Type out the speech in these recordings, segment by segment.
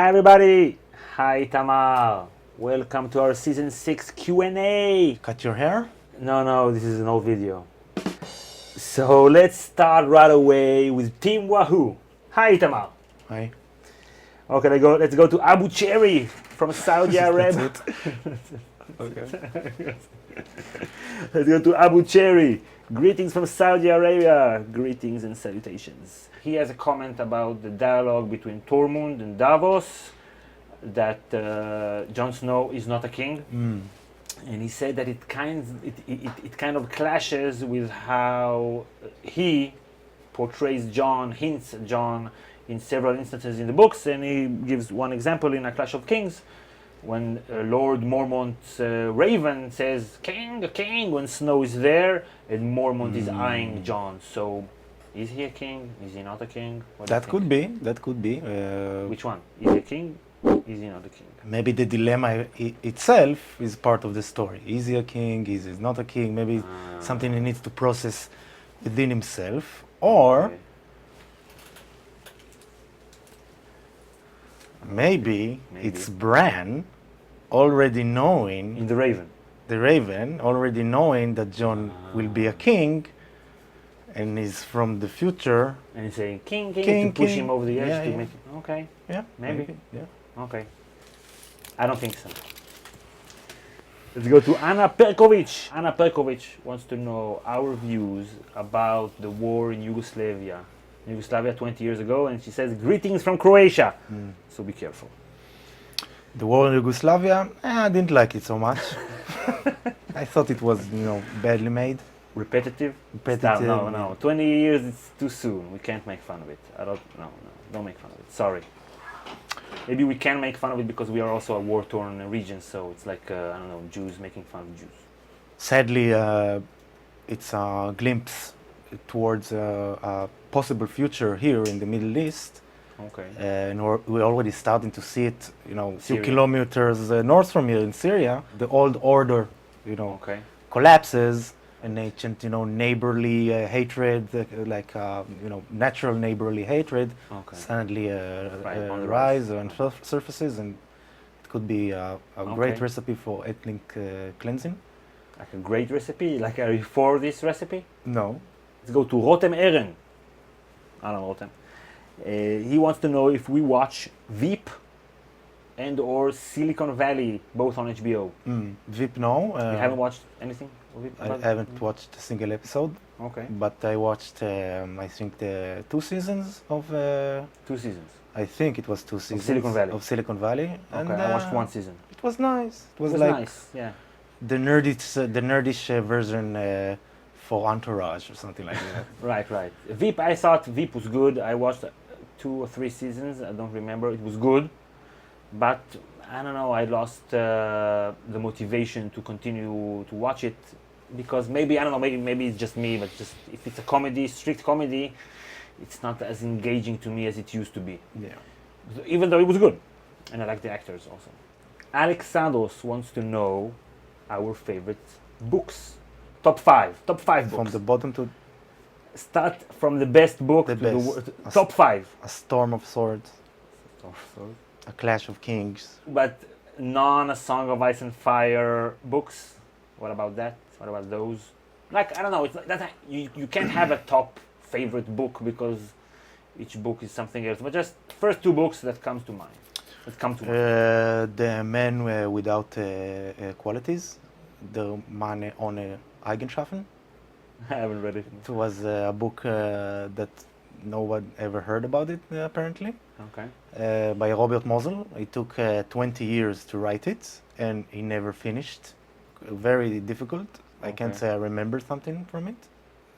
Hi everybody! Hi Tamar! Welcome to our season 6 Q&A! Cut your hair? No, this is an old video. So let's start right away with Team Wahoo. Hi Tamar! Hi. Okay, let's go to Abu Cherry from Saudi Arabia. That's it. Okay. Let's go to Abu Cherry. Greetings from Saudi Arabia. Greetings and salutations. He has a comment about the dialogue between Tormund and Davos, that Jon Snow is not a king. And he said that it kind of clashes with how he portrays Jon, hints at Jon in several instances in the books, and he gives one example in A Clash of Kings when Lord Mormont's raven says, "King, a king," when Snow is there, and Mormont is eyeing Jon. So, is he a king? Is he not a king? What do you That think? could be. That could be. Which one? Is he a king? Is he not a king? Maybe the dilemma itself is part of the story. Is he a king? Is he not a king? Maybe something he needs to process within himself. Or Okay. maybe Maybe. it's Bran already knowing, In the Raven. the Raven, already knowing that Jon will be a king and is from the future. And he's saying, king, king, King, to push king. him over the edge Yeah, to yeah. make it. Okay, Yeah, Maybe. Yeah. okay. I don't think so. Let's go to Anna Perkovic. Anna Perkovic wants to know our views about the war in Yugoslavia. 20 years ago, and she says, greetings from Croatia. So be careful. The war in Yugoslavia, I didn't like it so much. I thought it was, badly made. Repetitive? Repetitive, No. yeah. 20 years, it's too soon. We can't make fun of it. Don't make fun of it. Sorry. Maybe we can make fun of it because we are also a war-torn region, so it's like, Jews making fun of Jews. Sadly, it's a glimpse towards a possible future here in the Middle East. Okay. And we're already starting to see it, a few Syria. kilometers north from here in Syria. The old order, Okay. collapses. An ancient, neighborly hatred, natural neighborly hatred, Okay. suddenly On the rise rise. and surfaces, and it could be a great Okay. recipe for ethnic cleansing. Like a great recipe? Like, are you for this recipe? No. Let's go to Rotem Eren. I don't know Rotem. He wants to know if we watch Veep and or Silicon Valley, both on HBO. Veep, no. You haven't watched anything of it? I haven't watched a single episode, Okay. but I watched, I think, the 2 seasons of. 2 seasons. I think it was 2 seasons Silicon Valley. Of Silicon Valley. Okay, I watched 1 season. It was nice. It was It was like nice, yeah. the nerdish version for Entourage or something like that. Right. Veep, I thought Veep was good. I watched 2 or 3 seasons. I don't remember. It was good. But, I don't know, I lost the motivation to continue to watch it. Because maybe, I don't know, maybe it's just me, but just if it's a comedy, strict comedy, it's not as engaging to me as it used to be. Yeah. Even though it was good. And I like the actors also. Alexandros wants to know our favorite books. Top 5 books. From the bottom to Start from the best book The to the best. top 5. A Storm of Swords, A Clash of Kings. But non A Song of Ice and Fire books. What about that? What about those? Like, I don't know. It's like that. You can't have a top favorite book because each book is something else. But just first 2 books that come to mind. The Man Without Qualities, The Mann ohne Eigenschaften. I haven't read it. It was a book that no one ever heard about it, apparently. Okay. By Robert Mosel. It took 20 years to write it, and he never finished. Very difficult. I can't Okay. say I remember something from it,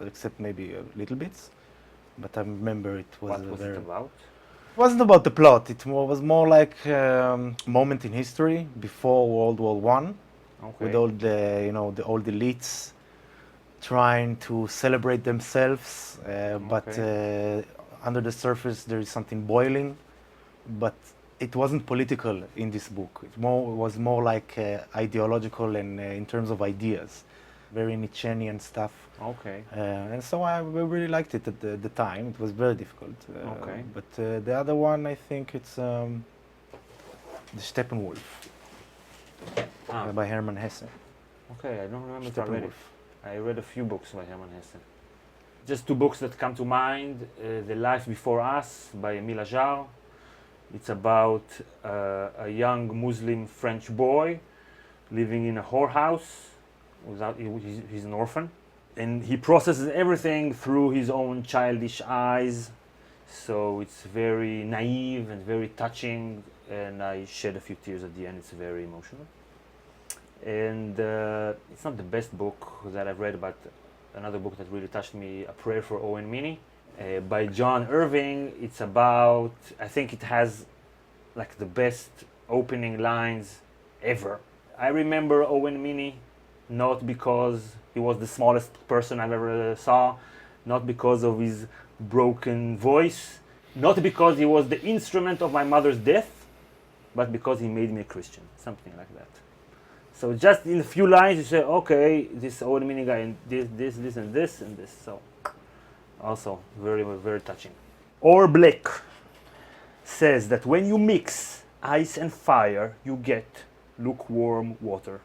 except maybe little bits. But I remember it was What was very. it about? It wasn't about the plot. It was more like moment in history before World War One, Okay. with all the the old elites trying to celebrate themselves, but under the surface there is something boiling. But it wasn't political in this book. It was more like ideological and in terms of ideas, very Nietzschean stuff. Okay. And so I really liked it at the time. It was very difficult. Okay. But the other one, I think it's The Steppenwolf by Hermann Hesse. Okay, I don't remember it already. Steppenwolf. I read a few books by Hermann Hesse. Just two books that come to mind. The Life Before Us by Émile Ajar. It's about a young Muslim French boy living in a whorehouse. He's an orphan. And he processes everything through his own childish eyes. So it's very naive and very touching. And I shed a few tears at the end. It's very emotional. And it's not the best book that I've read, but another book that really touched me, A Prayer for Owen Meany, by John Irving. It's about, I think it has like the best opening lines ever. I remember Owen Meany not because he was the smallest person I've ever saw, not because of his broken voice, not because he was the instrument of my mother's death, but because he made me a Christian, something like that. So just in a few lines you say, okay, this Owen Meany guy and this and this and this. So also very, very touching. Or Black says that when you mix ice and fire, you get lukewarm water.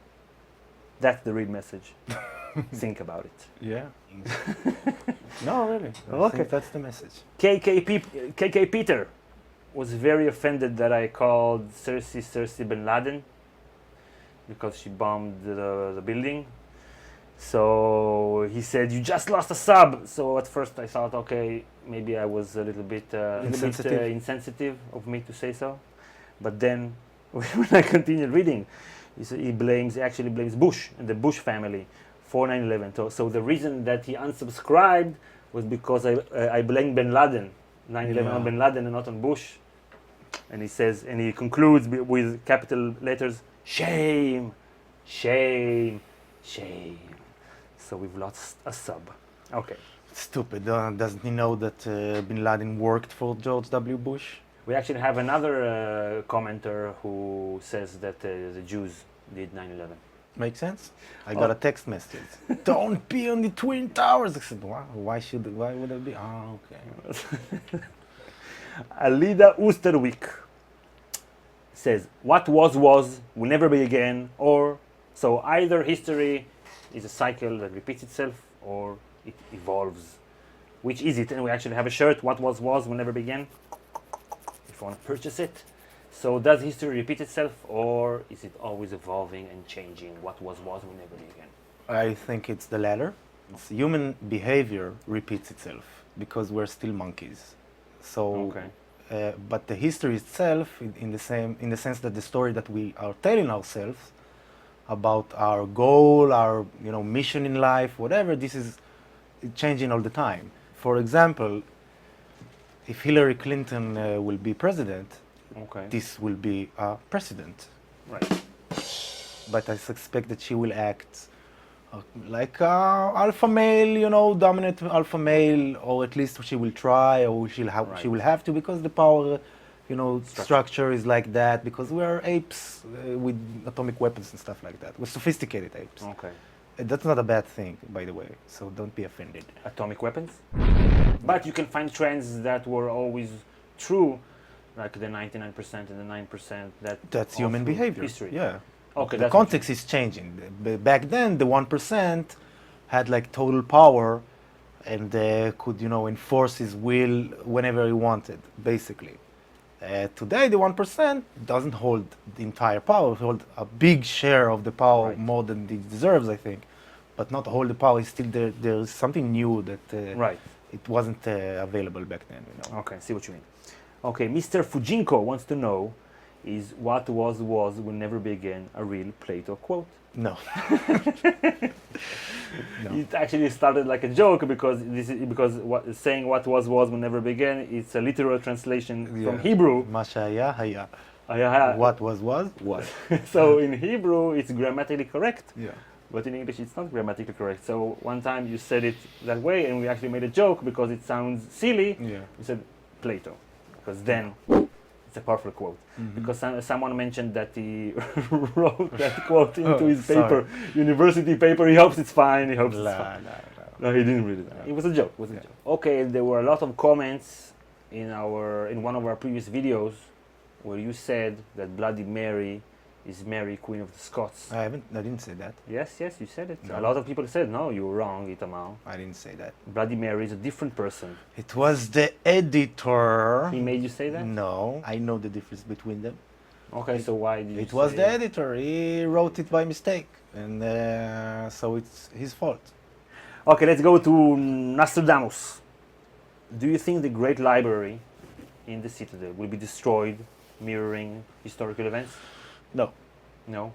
That's the real message. Think about it. Yeah. No, really. I Okay. think that's the message. KK Peter was very offended that I called Cersei bin Laden because she bombed the building. So he said, you just lost a sub. So at first I thought, okay, maybe I was a little bit insensitive of me to say so. But then when I continued reading, he actually blames Bush and the Bush family for 9/11. So the reason that he unsubscribed was because I blamed bin Laden, 9/11 on bin Laden and not on Bush. And he says, and he concludes with capital letters, shame, shame, shame. So we've lost a sub. Okay. Stupid. Doesn't he know that bin Laden worked for George W. Bush? We actually have another commenter who says that the Jews did 9/11. Makes sense. I got a text message. Don't be on the Twin Towers. I said, wow, why would I be? Oh, okay. Alida Oosterwijk says, what was will never be again, or so either history is a cycle that repeats itself or it evolves. Which is it? And we actually have a shirt, what was will never be again, if you want to purchase it. So does history repeat itself, or is it always evolving and changing? What was will never be again. I think it's the latter. It's human behavior repeats itself because we're still monkeys. So, okay. But the history itself, in the sense that the story that we are telling ourselves about our goal, our mission in life, whatever, this is changing all the time. For example, if Hillary Clinton will be president, okay, this will be a precedent. Right. But I suspect that she will act like alpha male, dominant alpha male, or at least she will try, or she will have to, because the power, structure is like that, because we are apes with atomic weapons and stuff like that. We're sophisticated apes. Okay. That's not a bad thing, by the way, so don't be offended. Atomic weapons? But you can find trends that were always true, like the 99% and the 9% that's human behavior. History. Yeah. Okay. The context is changing. Back then, the 1% had like total power and could, enforce his will whenever he wanted, basically. Today, the 1% doesn't hold the entire power. It holds a big share of the power, right, more than it deserves, I think. But not all the power is still there. There is something new that right, it wasn't available back then. Okay, see what you mean. Okay, Mr. Fujinko wants to know, is what was will never be again a real Plato quote? No. No. It actually started like a joke because saying what was will never be again. It's a literal translation from Hebrew. Mashaya haya. What was. So in Hebrew, it's grammatically correct. Yeah. But in English, it's not grammatically correct. So one time you said it that way, and we actually made a joke because it sounds silly. Yeah. We said Plato, because then it's a powerful quote. Mm-hmm. Because someone mentioned that he wrote that quote into his paper, university paper. He hopes it's fine. He hopes it's fine. No, he didn't read it. It was a joke. Okay, there were a lot of comments in one of our previous videos where you said that Bloody Mary is Mary, Queen of the Scots. I didn't say that. Yes, you said it. No. A lot of people said, no, you're wrong, Itamar. I didn't say that. Bloody Mary is a different person. It was the editor. He made you say that? No, I know the difference between them. Okay, so why did you It was say the editor. He wrote it by mistake, and so it's his fault. Okay, let's go to Nostradamus. Do you think the Great Library in the Citadel will be destroyed, mirroring historical events? No. No.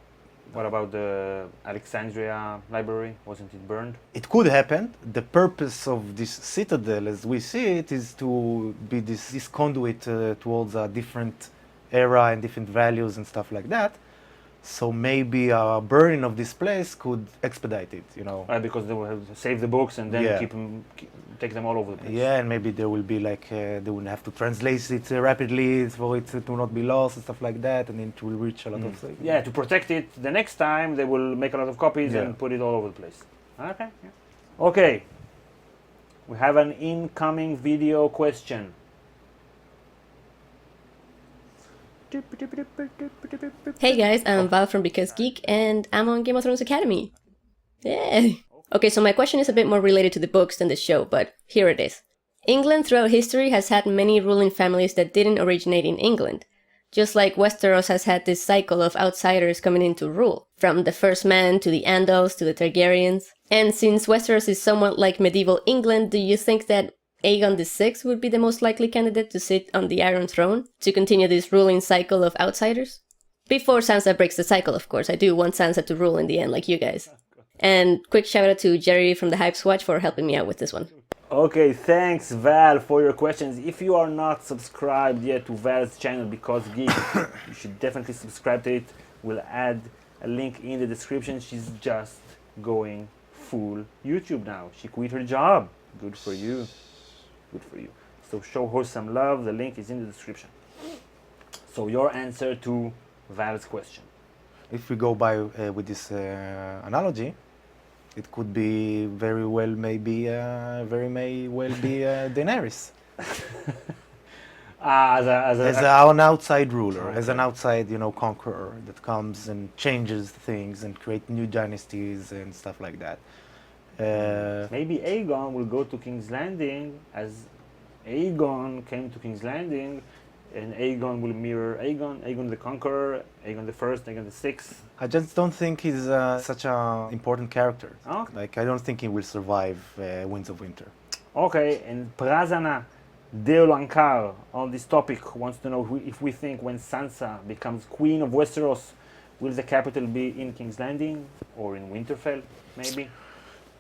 What about the Alexandria Library? Wasn't it burned? It could happen. The purpose of this citadel, as we see it, is to be this conduit towards a different era and different values and stuff like that. So maybe a burning of this place could expedite it, you know. Because they will have to save the books and then Yeah. take them all over the place. Yeah, and maybe there will be like, they will have to translate it rapidly for it to not be lost and stuff like that, and then it will reach a lot of things. Yeah, to protect it, the next time they will make a lot of copies Yeah. and put it all over the place. Okay. Yeah. Okay. We have an incoming video question. Hey guys, I'm Val from Geek, and I'm on Game of Thrones Academy. Yeah. Okay, so my question is a bit more related to the books than the show, but here it is. England throughout history has had many ruling families that didn't originate in England. Just like Westeros has had this cycle of outsiders coming in to rule, from the First Man to the Andals to the Targaryens. And since Westeros is somewhat like medieval England, do you think that Aegon VI would be the most likely candidate to sit on the Iron Throne to continue this ruling cycle of outsiders? Before Sansa breaks the cycle, of course. I do want Sansa to rule in the end, like you guys. And quick shout out to Jerry from the Hypes Watch for helping me out with this one. Okay, thanks Val for your questions. If you are not subscribed yet to Val's channel Because Geek, you should definitely subscribe to it. We'll add a link in the description. She's just going full YouTube now. She quit her job. Good for you. Good for you. So show her some love. The link is in the description. So your answer to Val's question. If we go by with this analogy, it could be very well maybe Daenerys As an outside ruler, as an outside conqueror that comes and changes things and create new dynasties and stuff like that. Maybe Aegon will go to King's Landing as Aegon came to King's Landing, and Aegon will mirror Aegon the Conqueror, Aegon the First, Aegon the Sixth. I just don't think he's such an important character. Okay. Like, I don't think he will survive Winds of Winter. Okay, and Prazana Deolankar on this topic wants to know if we think when Sansa becomes Queen of Westeros, will the capital be in King's Landing or in Winterfell, maybe?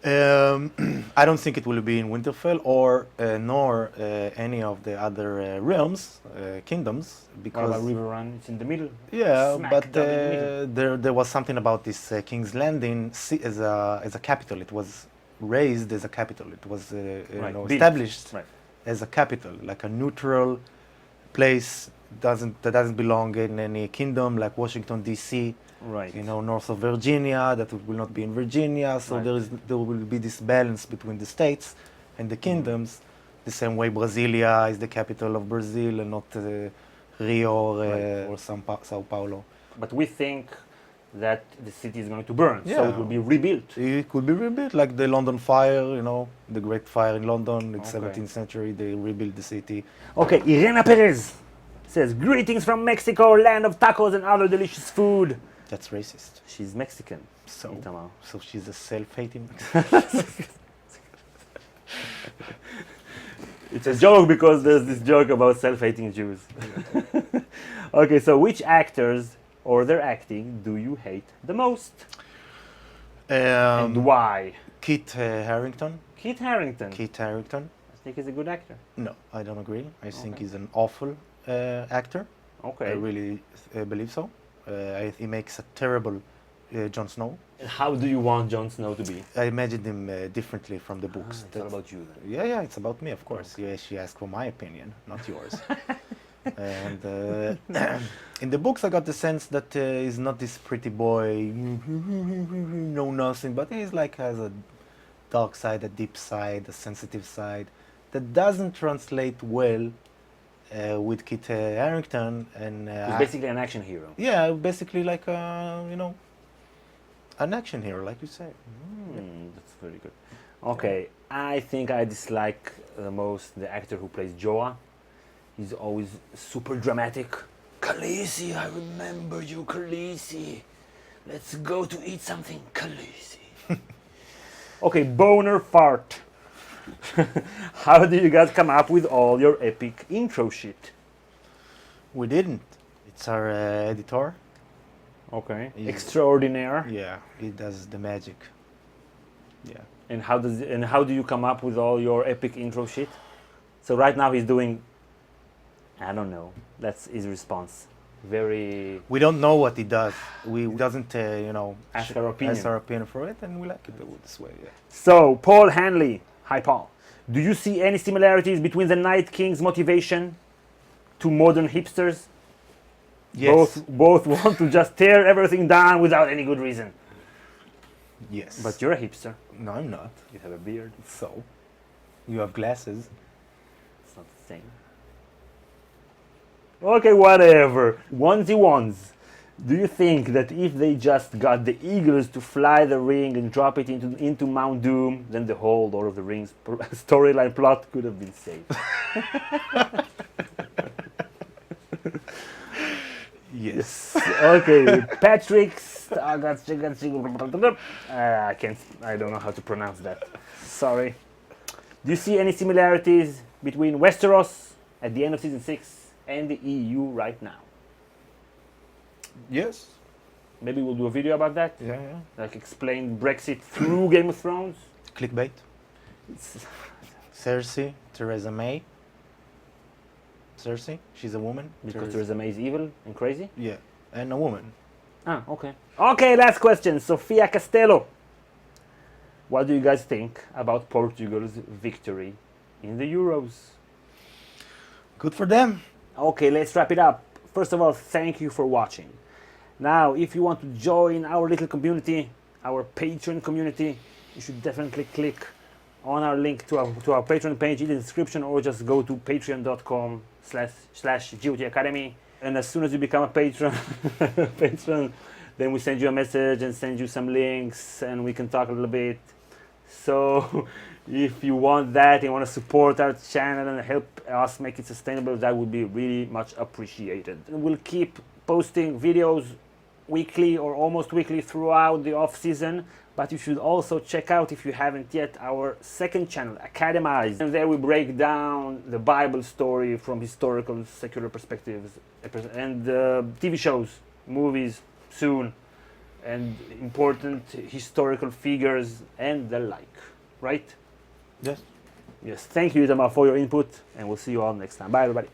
I don't think it will be in Winterfell or nor any of the other realms, kingdoms, What because about Riverrun? It's in the middle. yeah, Smack but dab in the middle. there was something about this King's Landing as a capital. It was raised as a capital. It was Right, built. established Right. as a capital, like a neutral place that doesn't belong in any kingdom, like Washington D.C. Right. North of Virginia, that it will not be in Virginia. So Right. there will be this balance between the states and the kingdoms. The same way Brasilia is the capital of Brazil and not Rio or Sao Paulo. But we think that the city is going to burn, so Yeah. it will be rebuilt. It could be rebuilt, like the London Fire, the Great Fire in London in the Okay. 17th century. They rebuilt the city. Okay, Irena Perez says, greetings from Mexico, land of tacos and other delicious food. That's racist. She's Mexican. So, Itamar. so she's a self-hating. It's a joke because there's this joke about self-hating Jews. Okay, so which actors or their acting do you hate the most? And why? Kit Harington. Kit Harington. Kit Harington. I think he's a good actor. No, I don't agree. I think Okay. he's an awful actor. Okay. I really believe so. He makes a terrible Jon Snow. And how do you want Jon Snow to be? I imagined him differently from the books. It's all about you then. Yeah, it's about me, of course. Yeah, she asked for my opinion, not yours. And in the books, I got the sense that he's not this pretty boy, no nothing, but he's like has a dark side, a deep side, a sensitive side that doesn't translate well with Kit Harington, and He's basically an action hero. yeah, basically like an action hero, like you say. That's very good. Okay, I think I dislike the most the actor who plays Joa. He's always super dramatic. Khaleesi, I remember you, Khaleesi. Let's go to eat something, Khaleesi. Okay, boner fart. How do you guys come up with all your epic intro shit? We didn't. It's our editor. Okay. He's- Extraordinaire. Yeah, he does the magic. Yeah. And how do you come up with all your epic intro shit? So right now he's doing, I don't know. That's his response. Very We don't know what he does. We doesn't, Ask our opinion. ask our opinion for it, and we like it this way. Yeah. So, Paul Hanley. Hi, Paul. Do you see any similarities between the Night King's motivation to modern hipsters? Yes. Both want to just tear everything down without any good reason. Yes. But you're a hipster. no, I'm not. You have a beard. So, you have glasses. It's not the same. Okay, whatever. Onesy ones. Do you think that if they just got the eagles to fly the ring and drop it into Mount Doom, then the whole Lord of the Rings storyline plot could have been saved? Yes. Okay, Patrick. I don't know how to pronounce that. Sorry. Do you see any similarities between Westeros at the end of season 6 and the EU right now? Yes. Maybe we'll do a video about that. Yeah, yeah. Like explain Brexit through Game of Thrones. Clickbait. It's, Cersei, Theresa May. Cersei, she's a woman. because Theresa May is evil and crazy. Yeah, and a woman. Ah, okay. Okay, last question. Sofia Castello. What do you guys think about Portugal's victory in the Euros? Good for them. Okay, let's wrap it up. First of all, thank you for watching. Now, if you want to join our little community, our Patreon community, you should definitely click on our link to our Patreon page in the description, or just go to patreon.com/GoT Academy. And as soon as you become a patron, then we send you a message and send you some links, and we can talk a little bit. So if you want that and want to support our channel and help us make it sustainable, that would be really much appreciated. And we'll keep posting videos weekly or almost weekly throughout the off season, but you should also check out, if you haven't yet, our second channel, Academize. And there we break down the Bible story from historical, secular perspectives, and TV shows, movies soon, and important historical figures and the like, right? Yes. Yes, thank you, Itamar, for your input, and we'll see you all next time. Bye, everybody.